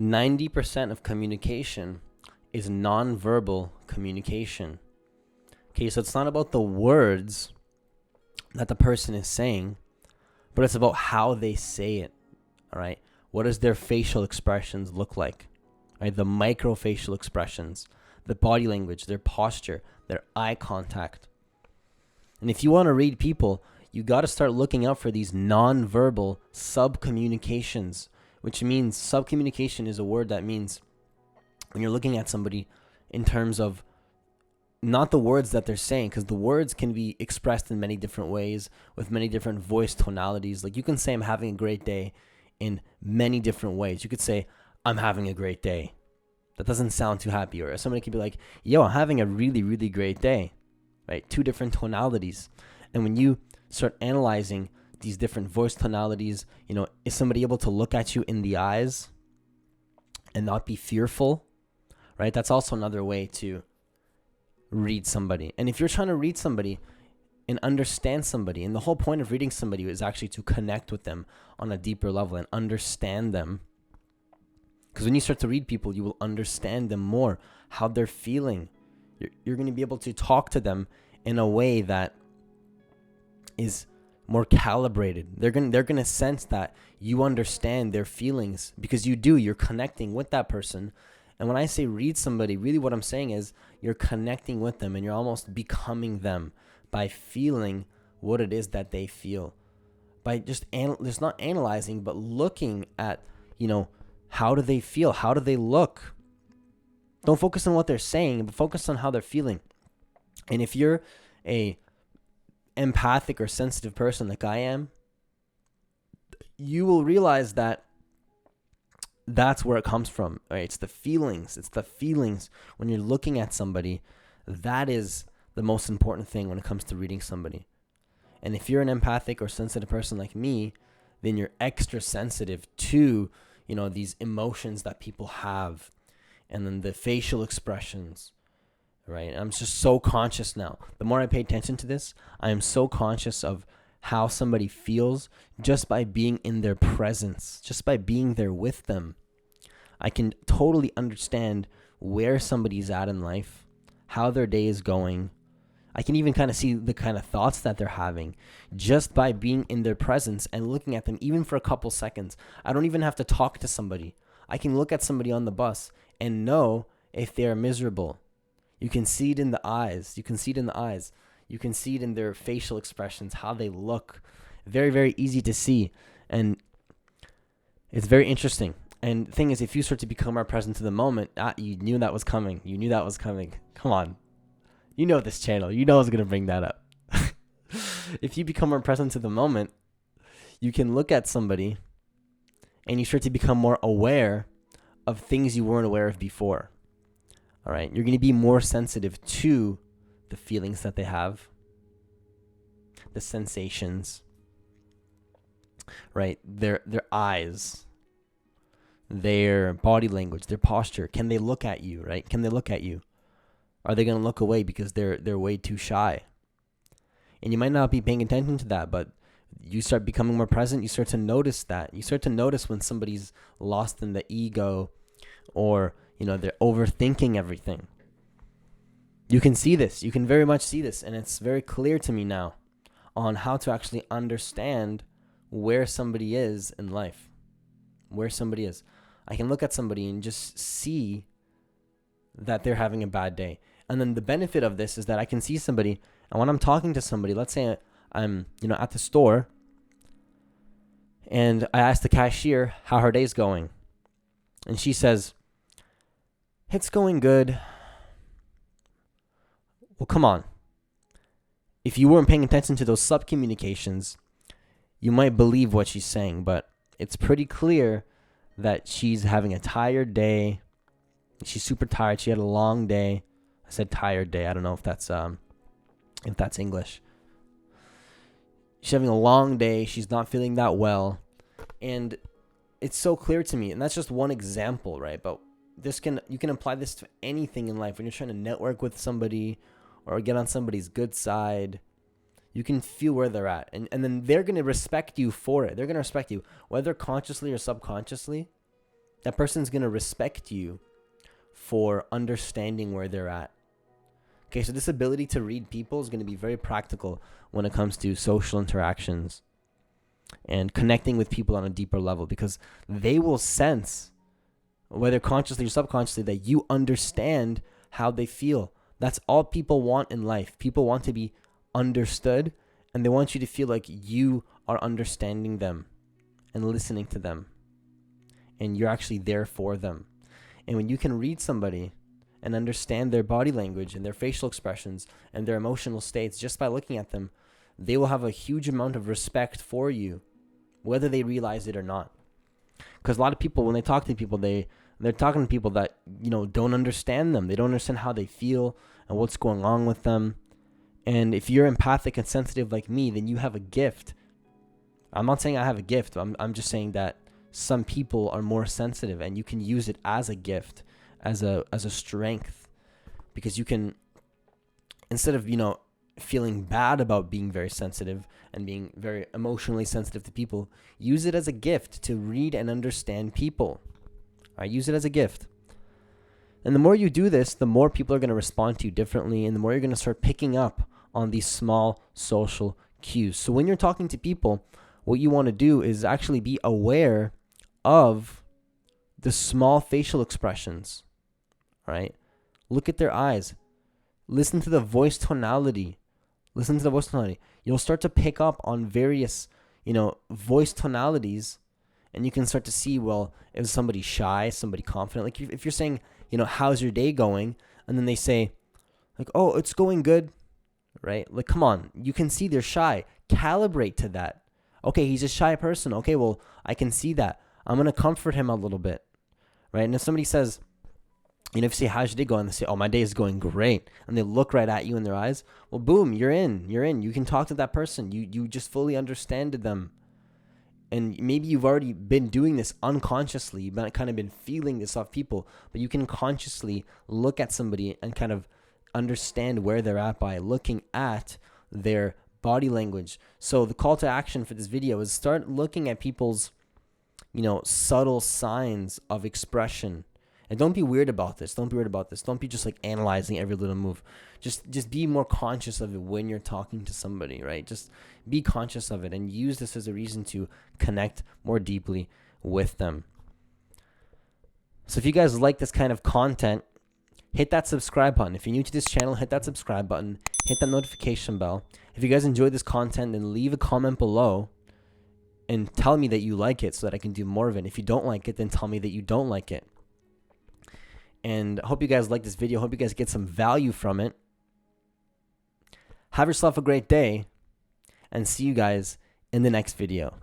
90% of communication is nonverbal communication. Okay, so it's not about the words that the person is saying, but it's about how they say it. All right. What does their facial expressions look like? Right? The micro facial expressions, the body language, their posture, their eye contact. And if you want to read people, you got to start looking out for these nonverbal sub-communications, which means sub-communication is a word that means when you're looking at somebody in terms of not the words that they're saying, because the words can be expressed in many different ways with many different voice tonalities. Like you can say, I'm having a great day in many different ways. You could say, I'm having a great day. That doesn't sound too happy. Or somebody could be like, yo, I'm having a really, really great day. Right? Two different tonalities. And when you start analyzing these different voice tonalities, is somebody able to look at you in the eyes and not be fearful? Right? That's also another way to read somebody. And if you're trying to read somebody and understand somebody, and the whole point of reading somebody is actually to connect with them on a deeper level and understand them. Because when you start to read people, you will understand them more, how they're feeling. You're going to be able to talk to them in a way that is more calibrated. They're going to sense that you understand their feelings because you do. You're connecting with that person. And when I say read somebody, really what I'm saying is you're connecting with them and you're almost becoming them by feeling what it is that they feel. By just not analyzing, but looking at, how do they feel? How do they look? Don't focus on what they're saying, but focus on how they're feeling. And if you're a empathic or sensitive person like I am, you will realize that that's where it comes from. Right? It's the feelings. It's the feelings when you're looking at somebody. That is the most important thing when it comes to reading somebody. And if you're an empathic or sensitive person like me, then you're extra sensitive to, these emotions that people have. And then the facial expressions, right? I'm just so conscious now. The more I pay attention to this, I am so conscious of how somebody feels just by being in their presence, just by being there with them. I can totally understand where somebody's at in life, how their day is going. I can even kind of see the kind of thoughts that they're having just by being in their presence and looking at them even for a couple seconds. I don't even have to talk to somebody. I can look at somebody on the bus and know if they're miserable. You can see it in the eyes. You can see it in their facial expressions, how they look. Very, very easy to see. And it's very interesting. And the thing is, if you start to become more present to the moment, you knew that was coming. Come on. You know this channel. You know I was going to bring that up. If you become more present to the moment, you can look at somebody and you start to become more aware of things you weren't aware of before. All right. You're going to be more sensitive to the feelings that they have, the sensations, right? Their eyes, their body language, their posture. Can they look at you, right? Can they look at you? Are they going to look away because they're way too shy? And you might not be paying attention to that, but you start becoming more present. You start to notice that. You start to notice when somebody's lost in the ego or, they're overthinking everything. You can see this. You can very much see this. And it's very clear to me now on how to actually understand where somebody is in life, where somebody is. I can look at somebody and just see that they're having a bad day. And then the benefit of this is that I can see somebody, and when I'm talking to somebody, let's say I'm, at the store, and I ask the cashier how her day's going. And she says, it's going good. Well, come on. If you weren't paying attention to those sub-communications, you might believe what she's saying, but it's pretty clear that she's having a tired day. She's super tired. She had a long day. I said tired day. I don't know if that's English. She's having a long day. She's not feeling that well. And it's so clear to me. And that's just one example, right? But you can apply this to anything in life. When you're trying to network with somebody or get on somebody's good side, you can feel where they're at. And then they're going to respect you for it. They're going to respect you, whether consciously or subconsciously. that person's going to respect you for understanding where they're at. Okay, so this ability to read people is going to be very practical when it comes to social interactions and connecting with people on a deeper level, because they will sense, whether consciously or subconsciously, that you understand how they feel. That's all people want in life. People want to be understood, and they want you to feel like you are understanding them and listening to them, and you're actually there for them. And when you can read somebody and understand their body language and their facial expressions and their emotional states just by looking at them, they will have a huge amount of respect for you, whether they realize it or not. Because a lot of people, when they talk to people, they're talking to people that, don't understand them. They don't understand how they feel and what's going on with them. And if you're empathic and sensitive like me, then you have a gift. I'm not saying I have a gift. I'm just saying that some people are more sensitive, and you can use it as a gift, as a strength, because you can, instead of, feeling bad about being very sensitive and being very emotionally sensitive to people, use it as a gift to read and understand people. All right, use it as a gift. And the more you do this, the more people are going to respond to you differently, and the more you're going to start picking up on these small social cues. So when you're talking to people, what you want to do is actually be aware of the small facial expressions, right? Look at their eyes. Listen to the voice tonality. You'll start to pick up on various, voice tonalities, and you can start to see, well, if somebody's shy, somebody confident. Like if you're saying, how's your day going? And then they say, like, oh, it's going good, right? Like, come on, you can see they're shy. Calibrate to that. Okay, he's a shy person. Okay, well, I can see that. I'm going to comfort him a little bit, right? And if somebody says, if you say, how's your day going? They say, oh, my day is going great. And they look right at you in their eyes. Well, boom, you're in. You can talk to that person. You just fully understand them. And maybe you've already been doing this unconsciously. You've kind of been feeling this off people. But you can consciously look at somebody and kind of understand where they're at by looking at their body language. So the call to action for this video is start looking at people's, subtle signs of expression. And don't be weird about this. Don't be just like analyzing every little move. Just be more conscious of it when you're talking to somebody, right? Just be conscious of it and use this as a reason to connect more deeply with them. So if you guys like this kind of content, hit that subscribe button. If you're new to this channel, hit that subscribe button. Hit that notification bell. If you guys enjoyed this content, then leave a comment below and tell me that you like it so that I can do more of it. If you don't like it, then tell me that you don't like it. And I hope you guys like this video. I hope you guys get some value from it. Have yourself a great day, and see you guys in the next video.